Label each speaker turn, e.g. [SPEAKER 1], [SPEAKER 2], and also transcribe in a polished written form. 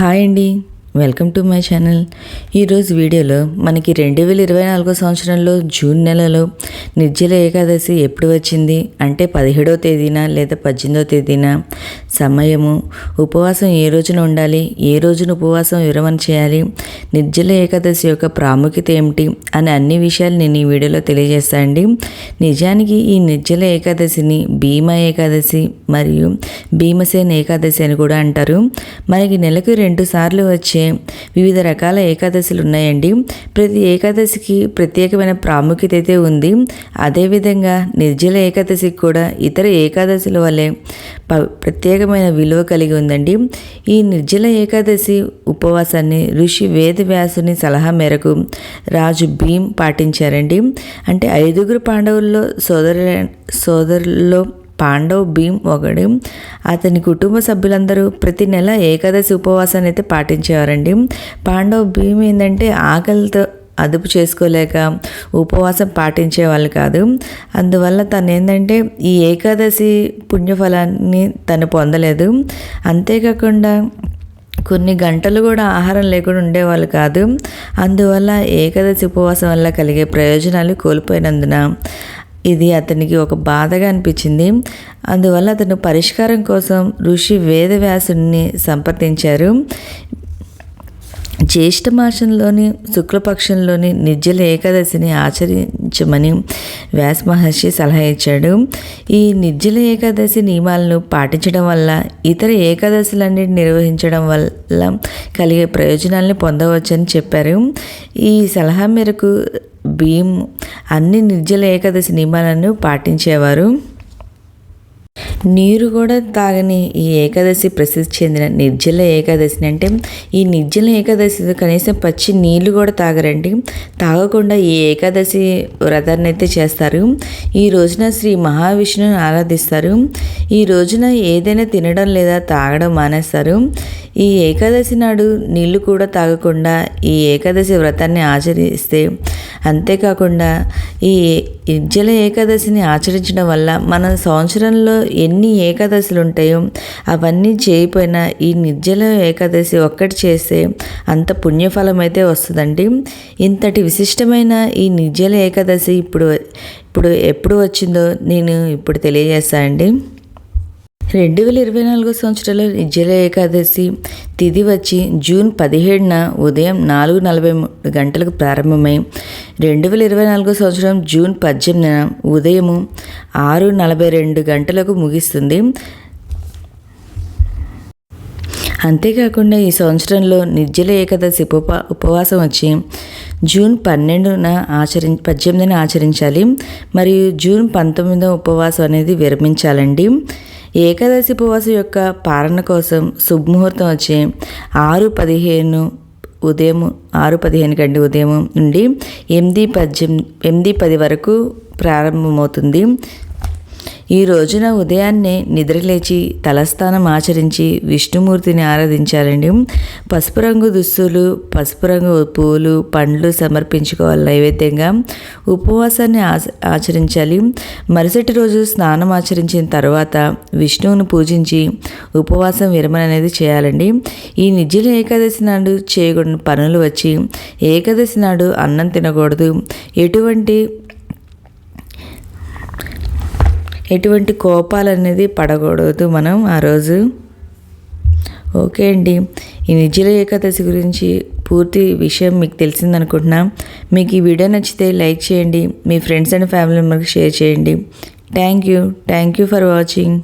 [SPEAKER 1] Hi అండి, welcome to my channel. ఈరోజు వీడియోలో మనకి 2024 సంవత్సరంలో జూన్ నెలలో నిర్జల ఏకాదశి ఎప్పుడు వచ్చింది అంటే 17వ తేదీన లేదా 18వ తేదీన, సమయము, ఉపవాసం ఏ రోజున ఉండాలి, ఏ రోజున ఉపవాసం విరమణ చేయాలి, నిర్జల ఏకాదశి యొక్క ప్రాముఖ్యత ఏమిటి అని అన్ని విషయాలు నేను ఈ వీడియోలో తెలియజేస్తానండి. నిజానికి ఈ నిర్జల ఏకాదశిని భీమ ఏకాదశి మరియు భీమసేన ఏకాదశి అని కూడా అంటారు. మనకి నెలకు 2 సార్లు వచ్చే వివిధ రకాల ఏకాదశులు ఉన్నాయండి. ప్రతి ఏకాదశికి ప్రత్యేకమైన ప్రాముఖ్యత అయితే ఉంది. అదేవిధంగా నిర్జల ఏకాదశికి కూడా ఇతర ఏకాదశుల వలె ప్రత్యేకమైన విలువ కలిగి ఉందండి. ఈ నిర్జల ఏకాదశి ఉపవాసాన్ని ఋషి వేదవ్యాసుని సలహా మేరకు రాజు భీమ్ పాటించారండి. అంటే 5 పాండవుల్లో సోదరుల్లో పాండవ్ భీమ్ ఒకడు. అతని కుటుంబ సభ్యులందరూ ప్రతి నెల ఏకాదశి ఉపవాసాన్ని అయితే పాటించేవారండి. పాండవ్ భీమ్ ఏంటంటే ఆకలితో అదుపు చేసుకోలేక ఉపవాసం పాటించేవాళ్ళు కాదు. అందువల్ల తను ఏంటంటే ఈ ఏకాదశి పుణ్యఫలాన్ని తను పొందలేదు. అంతేకాకుండా కొన్ని గంటలు కూడా ఆహారం లేకుండా ఉండేవాళ్ళు కాదు. అందువల్ల ఏకాదశి ఉపవాసం వల్ల కలిగే ప్రయోజనాలు కోల్పోయినందున ఇది అతనికి ఒక బాధగా అనిపించింది. అందువల్ల అతను పరిష్కారం కోసం ఋషి వేదవ్యాసుని సంప్రదించారు. జ్యేష్ఠ మాసంలోని శుక్లపక్షంలోని నిర్జల ఏకాదశిని ఆచరించమని వ్యాస మహర్షి సలహా ఇచ్చాడు. ఈ నిర్జల ఏకాదశి నియమాలను పాటించడం వల్ల ఇతర ఏకాదశులన్నిటిని నిర్వహించడం వల్ల కలిగే ప్రయోజనాలను పొందవచ్చని చెప్పారు. ఈ సలహా మేరకు భీమ్ అన్ని నిర్జల ఏకాదశి నియమాలను పాటించేవారు. నీరు కూడా తాగని ఈ ఏకాదశి ప్రసిద్ధి చెందిన నిర్జల ఏకాదశిని అంటే ఈ నిర్జల ఏకాదశి కనీసం పచ్చి నీళ్లు కూడా తాగరండి. తాగకుండా ఈ ఏకాదశి వ్రతాన్ని అయితే చేస్తారు. ఈ రోజున శ్రీ మహావిష్ణువుని ఆరాధిస్తారు. ఈ రోజున ఏదైనా తినడం లేదా తాగడం మానేస్తారు. ఈ ఏకాదశి నాడు నీళ్లు కూడా తాగకుండా ఈ ఏకాదశి వ్రతాన్ని ఆచరిస్తే, అంతేకాకుండా ఈ నిర్జల ఏకాదశిని ఆచరించడం వల్ల మన సంవత్సరంలో ఎన్ని ఏకాదశులు ఉంటాయో అవన్నీ చేయకపోయినా ఈ నిర్జల ఏకాదశి ఒక్కటి చేస్తే అంత పుణ్యఫలం అయితే వస్తుందండి. ఇంతటి విశిష్టమైన ఈ నిర్జల ఏకాదశి ఇప్పుడు ఎప్పుడు వచ్చిందో నేను ఇప్పుడు తెలియజేస్తానండి. 2024 సంవత్సరంలో నిర్జల ఏకాదశి తిథి వచ్చి జూన్ 17న ఉదయం 4:43 గంటలకు ప్రారంభమై 2024 సంవత్సరం జూన్ 18న ఉదయం 6:42 గంటలకు ముగిస్తుంది. అంతేకాకుండా ఈ సంవత్సరంలో నిర్జల ఏకాదశి ఉపవాసం వచ్చి జూన్ 18న ఆచరించాలి. మరియు జూన్ 19వ ఉపవాసం అనేది విరమించాలండి. ఏకాదశి ఉపవాసం యొక్క పాలన కోసం శుభముహూర్తం వచ్చి 6:15 ఉదయం 6:15 ఉదయం నుండి 8:10 వరకు ప్రారంభమవుతుంది. ఈ రోజున ఉదయాన్నే నిద్రలేచి తలస్నానం ఆచరించి విష్ణుమూర్తిని ఆరాధించాలండి. పసుపు రంగు దుస్తులు, పసుపు రంగు పూలు, పండ్లు సమర్పించుకోవాలి నైవేద్యంగా. ఉపవాసాన్ని ఆచరించాలి. మరుసటి రోజు స్నానం ఆచరించిన తర్వాత విష్ణువును పూజించి ఉపవాసం విరమణ అనేది చేయాలండి. ఈ నిర్జల ఏకాదశి నాడు చేయకూడని పనులు వచ్చి ఏకాదశి నాడు అన్నం తినకూడదు. ఎటువంటి కోపాలు అనేది పడకూడదు మనం ఆ రోజు. ఓకే అండి, ఈ నిర్జల ఏకాదశి గురించి పూర్తి విషయం మీకు తెలిసిందనుకుంటున్నా. మీకు ఈ వీడియో నచ్చితే లైక్ చేయండి, మీ ఫ్రెండ్స్ అండ్ ఫ్యామిలీ మెంబర్కి షేర్ చేయండి. Thank you for watching.